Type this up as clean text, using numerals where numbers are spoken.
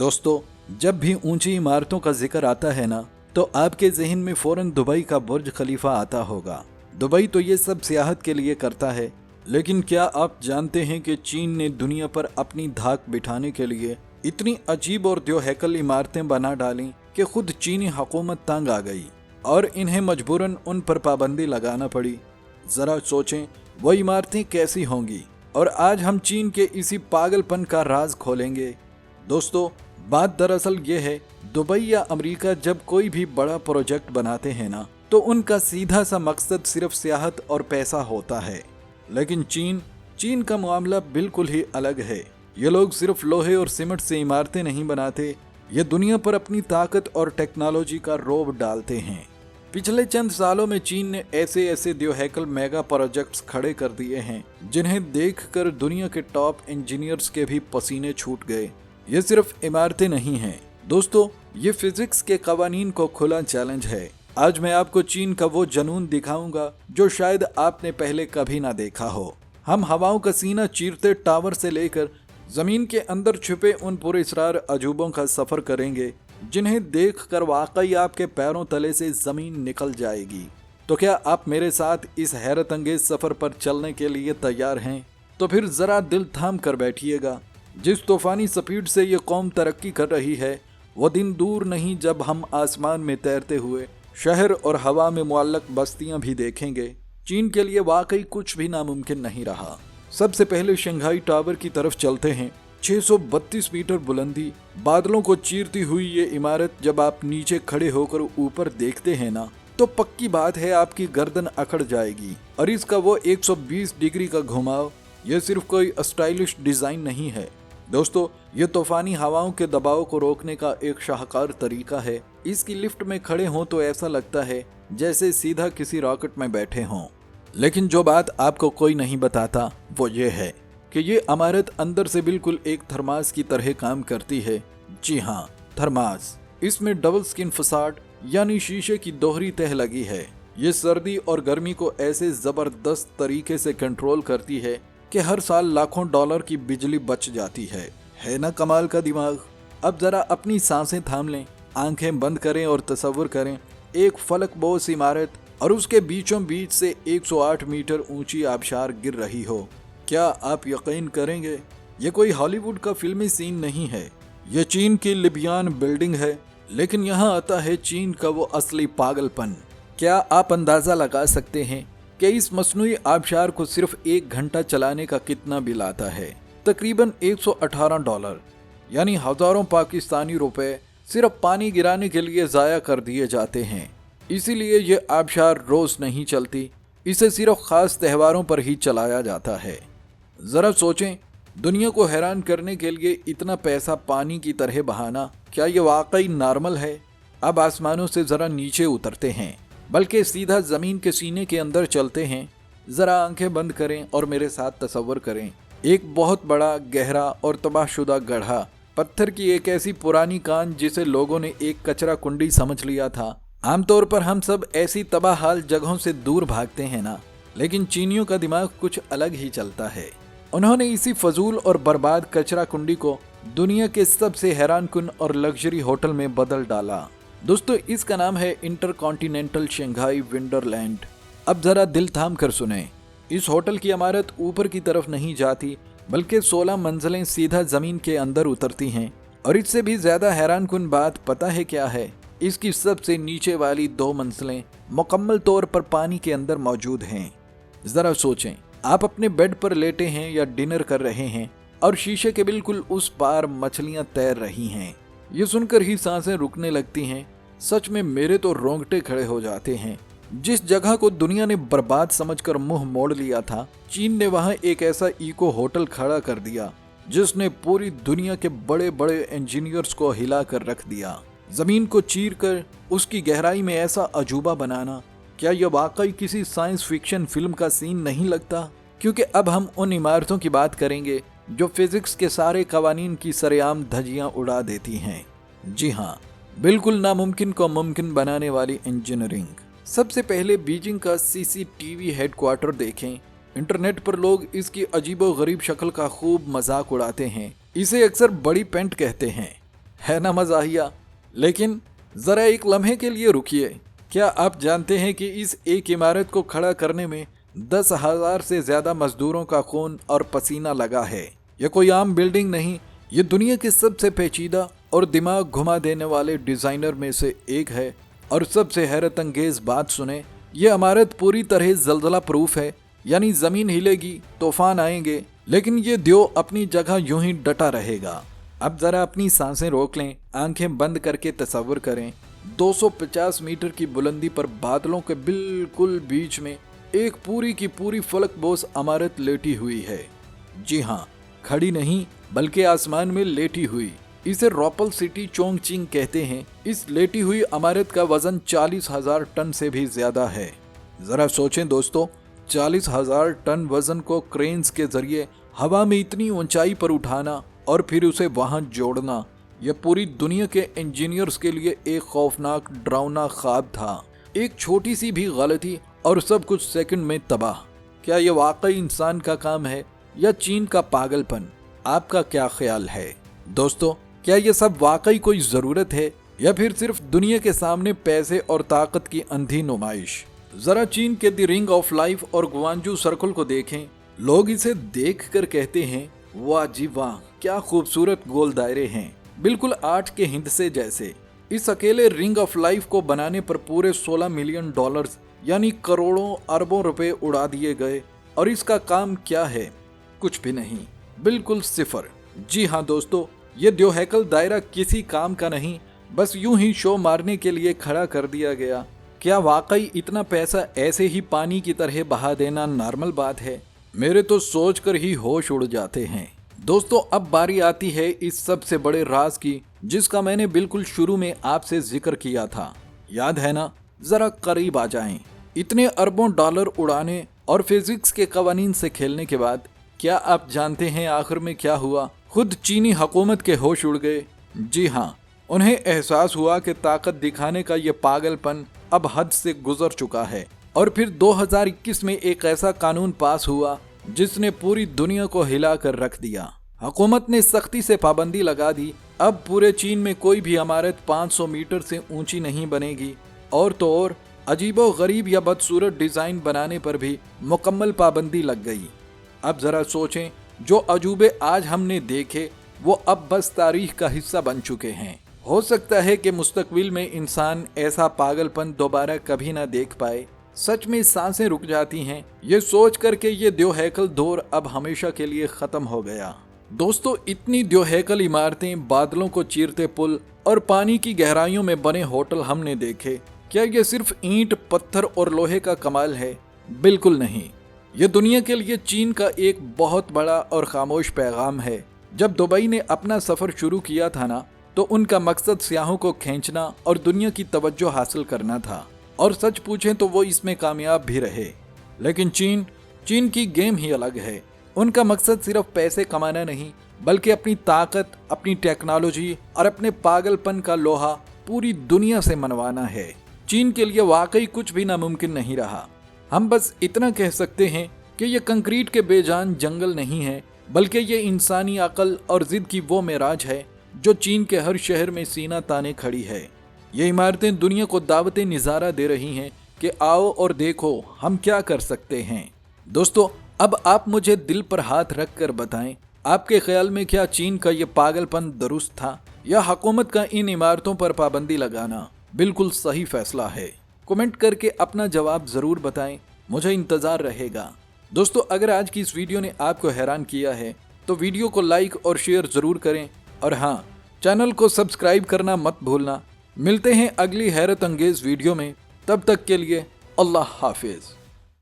दोस्तों, जब भी ऊंची इमारतों का जिक्र आता है ना, तो आपके जहन में फौरन दुबई का बुर्ज खलीफा आता होगा। दुबई तो ये सब सियाहत के लिए करता है, लेकिन क्या आप जानते हैं कि चीन ने दुनिया पर अपनी धाक बिठाने के लिए इतनी अजीब और द्योहैकल इमारतें बना डाली कि खुद चीनी हुकूमत तंग आ गई और इन्हें मजबूरन उन पर पाबंदी लगाना पड़ी। जरा सोचें वो इमारतें कैसी होंगी। और आज हम चीन के इसी पागलपन का राज खोलेंगे। दोस्तों, बात दरअसल ये है, दुबई या अमेरिका जब कोई भी बड़ा प्रोजेक्ट बनाते हैं ना, तो उनका सीधा सा मकसद सिर्फ सियाहत और पैसा होता है। लेकिन चीन का मामला बिल्कुल ही अलग है। ये लोग सिर्फ लोहे और सीमेंट से इमारतें नहीं बनाते, ये दुनिया पर अपनी ताकत और टेक्नोलॉजी का रोब डालते हैं। पिछले चंद सालों में चीन ने ऐसे ऐसे द्योहैकल मेगा प्रोजेक्ट्स खड़े कर दिए हैं जिन्हें देखकर दुनिया के टॉप इंजीनियर्स के भी पसीने छूट गए। ये सिर्फ इमारतें नहीं हैं दोस्तों, ये फिजिक्स के कवानीन को खुला चैलेंज है। आज मैं आपको चीन का वो जनून दिखाऊंगा जो शायद आपने पहले कभी ना देखा हो। हम हवाओं का सीना चीरते टावर से लेकर जमीन के अंदर छुपे उन पुरअसरार अजूबों का सफर करेंगे जिन्हें देखकर वाकई आपके पैरों तले से जमीन निकल जाएगी। तो क्या आप मेरे साथ इस हैरत अंगेज सफर पर चलने के लिए तैयार हैं? तो फिर जरा दिल थाम कर बैठिएगा। जिस तूफानी स्पीड से ये कौम तरक्की कर रही है, वो दिन दूर नहीं जब हम आसमान में तैरते हुए शहर और हवा में मुअल्लक बस्तियां भी देखेंगे। चीन के लिए वाकई कुछ भी नामुमकिन नहीं रहा। सबसे पहले शंघाई टावर की तरफ चलते हैं। 632 मीटर बुलंदी, बादलों को चीरती हुई ये इमारत जब आप नीचे खड़े होकर ऊपर देखते हैं ना, तो पक्की बात है आपकी गर्दन अकड़ जाएगी। और इसका वो 120 डिग्री का घुमाव, ये सिर्फ कोई स्टाइलिश डिजाइन नहीं है दोस्तों, ये तूफानी हवाओं के दबाव को रोकने का एक शाहकार तरीका है। इसकी लिफ्ट में खड़े हों तो ऐसा लगता है जैसे सीधा किसी रॉकेट में बैठे हों। लेकिन जो बात आपको कोई नहीं बताता वो ये है कि ये इमारत अंदर से बिल्कुल एक थर्मास की तरह काम करती है। जी हाँ, थर्मास। इसमें डबल स्किन फसाड यानी शीशे की दोहरी तह लगी है। ये सर्दी और गर्मी को ऐसे जबरदस्त तरीके से कंट्रोल करती है कि हर साल लाखों डॉलर की बिजली बच जाती है ना कमाल का दिमाग। अब जरा अपनी सांसें थाम लें, आंखें बंद करें और तसव्वुर करें एक फलकबोस इमारत और उसके बीचों बीच से 108 मीटर ऊंची आबशार गिर रही हो। क्या आप यकीन करेंगे, ये कोई हॉलीवुड का फिल्मी सीन नहीं है, ये चीन की लिबियान बिल्डिंग है। लेकिन यहाँ आता है चीन का वो असली पागलपन। क्या आप अंदाजा लगा सकते हैं कि इस मसनूई आबशार को सिर्फ 1 घंटा चलाने का कितना बिल आता है? तकरीबन 118 डॉलर, यानी हजारों पाकिस्तानी रुपए सिर्फ पानी गिराने के लिए जाया कर दिए जाते हैं। इसीलिए ये आबशार रोज नहीं चलती, इसे सिर्फ खास त्योहारों पर ही चलाया जाता है। जरा सोचें, दुनिया को हैरान करने के लिए इतना पैसा पानी की तरह बहाना, क्या ये वाकई नॉर्मल है? अब आसमानों से जरा नीचे उतरते हैं, बल्कि सीधा जमीन के सीने के अंदर चलते हैं। जरा आंखें बंद करें और मेरे साथ तसव्वुर करें एक बहुत बड़ा, गहरा और तबाहशुदा गड्ढा, पत्थर की एक ऐसी पुरानी कान जिसे लोगों ने एक कचरा कुंडी समझ लिया था। आमतौर पर हम सब ऐसी तबाहाल जगहों से दूर भागते हैं ना, लेकिन चीनियों का दिमाग कुछ अलग ही चलता है। उन्होंने इसी फजूल और बर्बाद कचरा कुंडी को दुनिया के सबसे हैरानकुन और लग्जरी होटल में बदल डाला। दोस्तों, इसका नाम है इंटरकॉन्टिनेंटल शंघाई विंडरलैंड। अब जरा दिल थाम कर सुने। इस होटल की इमारत ऊपर की तरफ नहीं जाती, बल्कि 16 मंजिलें सीधा जमीन के अंदर उतरती हैं। और इससे भी ज्यादा हैरानकुन बात पता है क्या है? इसकी सबसे नीचे वाली 2 मंजिलें मुकम्मल तौर पर पानी के अंदर मौजूद हैं। जरा सोचें, आप अपने बेड पर लेटे हैं या डिनर कर रहे हैं और शीशे के बिल्कुल उस पार मछलियां तैर रही हैं। ये सुनकर ही सांसें रुकने लगती हैं। सच में मेरे तो रोंगटे खड़े हो जाते हैं। जिस जगह को दुनिया ने बर्बाद समझकर मुंह मोड़ लिया था, चीन ने वहां एक ऐसा इको होटल खड़ा कर दिया जिसने पूरी दुनिया के बड़े बड़े इंजीनियर्स को हिला कर रख दिया। जमीन को चीर कर उसकी गहराई में ऐसा अजूबा बनाना, क्या यह वाकई किसी साइंस फिक्शन फिल्म का सीन नहीं लगता? क्योंकि अब हम उन इमारतों की बात करेंगे जो फिजिक्स के सारे कवानीन की सरेआम धज्जियां उड़ा देती हैं। जी हाँ, बिल्कुल नामुमकिन को मुमकिन बनाने वाली इंजीनियरिंग। सबसे पहले बीजिंग का सीसीटीवी हेडक्वार्टर देखें। इंटरनेट पर लोग इसकी अजीबो गरीब शक्ल का खूब मजाक उड़ाते हैं। इसे अक्सर बड़ी पेंट कहते हैं। है ना मज़ाहिया। लेकिन ज़रा एक लम्हे के लिए रुकिए। क्या आप जानते हैं कि इस एक इमारत को खड़ा करने में 10,000 से ज़्यादा मजदूरों का खून और पसीना लगा है। यह कोई आम बिल्डिंग नहीं, ये दुनिया के सबसे पेचीदा और दिमाग घुमा देने वाले डिज़ाइनर में से एक है। और सबसे हैरत अंगेज बात सुने, ये इमारत पूरी तरह जल्जला प्रूफ है, यानी ज़मीन हिलेगी, तूफान आएंगे, लेकिन ये द्यो अपनी जगह यूं ही डटा रहेगा। अब ज़रा अपनी सांसें रोक लें, आंखें बंद करके तसव्वुर करें 250 मीटर की बुलंदी पर बादलों के बिल्कुल बीच में एक पूरी की पूरी फलकबोस इमारत लेटी हुई है। जी हाँ, खड़ी नहीं बल्कि आसमान में लेटी हुई। इसे रॉपल सिटी चोंगचिंग कहते हैं। इस लेटी हुई इमारत का वजन 40,000 टन से भी ज्यादा है। जरा सोचें दोस्तों, 40,000 टन वजन को क्रेन्स के जरिए हवा में इतनी ऊंचाई पर उठाना और फिर उसे वहां जोड़ना, यह पूरी दुनिया के इंजीनियर्स के लिए एक खौफनाक डरावना ख्वाब था। एक छोटी सी भी गलती और सब कुछ सेकंड में तबाह। क्या यह वाकई इंसान का काम है या चीन का पागलपन? आपका क्या ख्याल है दोस्तों? क्या यह सब वाकई कोई जरूरत है या फिर सिर्फ दुनिया के सामने पैसे और ताकत की अंधी नुमाइश? जरा चीन के द रिंग ऑफ लाइफ और ग्वांजू सर्कल को देखें। लोग इसे देखकर कहते हैं, वाह जी वाह, क्या खूबसूरत गोल दायरे हैं, बिल्कुल आर्ट के हिंदसे जैसे। इस अकेले रिंग ऑफ लाइफ को बनाने पर पूरे 16 मिलियन डॉलर्स यानी करोड़ों अरबों रुपए उड़ा दिए गए। और इसका काम क्या है? कुछ भी नहीं, बिल्कुल सिफर। जी हाँ दोस्तों, ये द्योहैकल दायरा किसी काम का नहीं, बस यूं ही शो मारने के लिए खड़ा कर दिया गया। क्या वाकई इतना पैसा ऐसे ही पानी की तरह बहा देना नॉर्मल बात है? मेरे तो सोचकर ही होश उड़ जाते हैं। दोस्तों, अब बारी आती है इस सबसे बड़े राज की, जिसका मैंने बिल्कुल शुरू में आपसे जिक्र किया था। याद है ना? जरा करीब आ जाएं। इतने अरबों डॉलर उड़ाने और फिजिक्स के कवानीन से खेलने के बाद क्या आप जानते हैं आखिर में क्या हुआ? खुद चीनी हुकूमत के होश उड़ गए। जी हाँ, उन्हें एहसास हुआ कि ताकत दिखाने का ये पागलपन अब हद से गुजर चुका है। और फिर 2021 में एक ऐसा कानून पास हुआ जिसने पूरी दुनिया को हिला कर रख दिया। हुकूमत ने सख्ती से पाबंदी लगा दी। अब पूरे चीन में कोई भी इमारत 500 मीटर से ऊंची नहीं बनेगी। और तो और अजीबो गरीब या बदसूरत डिजाइन बनाने पर भी मुकम्मल पाबंदी लग गई। अब जरा सोचें, जो अजूबे आज हमने देखे वो अब बस तारीख का हिस्सा बन चुके हैं। हो सकता है कि मुस्तकबिल में इंसान ऐसा पागलपन दोबारा कभी ना देख पाए। सच में सांसें रुक जाती हैं ये सोच कर के ये द्योहैकल दौर अब हमेशा के लिए खत्म हो गया। दोस्तों, इतनी द्योहैकल इमारतें, बादलों को चीरते पुल और पानी की गहराइयों में बने होटल हमने देखे। क्या ये सिर्फ ईंट, पत्थर और लोहे का कमाल है? बिल्कुल नहीं। ये दुनिया के लिए चीन का एक बहुत बड़ा और खामोश पैगाम है। जब दुबई ने अपना सफर शुरू किया था ना, तो उनका मकसद सियाहों को खींचना और दुनिया की तवज्जो हासिल करना था। और सच पूछें तो वो इसमें कामयाब भी रहे। लेकिन चीन की गेम ही अलग है। उनका मकसद सिर्फ पैसे कमाना नहीं, बल्कि अपनी ताकत, अपनी टेक्नोलॉजी और अपने पागलपन का लोहा पूरी दुनिया से मनवाना है। चीन के लिए वाकई कुछ भी नामुमकिन नहीं रहा। हम बस इतना कह सकते हैं कि ये कंक्रीट के बेजान जंगल नहीं है, बल्कि ये इंसानी अकल और जिद की वो मेराज है जो चीन के हर शहर में सीना ताने खड़ी है। ये इमारतें दुनिया को दावते निजारा दे रही हैं कि आओ और देखो हम क्या कर सकते हैं। दोस्तों, अब आप मुझे दिल पर हाथ रख कर बताएं, आपके ख्याल में क्या चीन का ये पागलपन दुरुस्त था या हुकूमत का इन इमारतों पर पाबंदी लगाना बिल्कुल सही फैसला है? कमेंट करके अपना जवाब जरूर बताएं, मुझे इंतजार रहेगा। दोस्तों, अगर आज की इस वीडियो ने आपको हैरान किया है तो वीडियो को लाइक और शेयर जरूर करें। और हाँ, चैनल को सब्सक्राइब करना मत भूलना। मिलते हैं अगली हैरत अंगेज वीडियो में, तब तक के लिए अल्लाह हाफिज।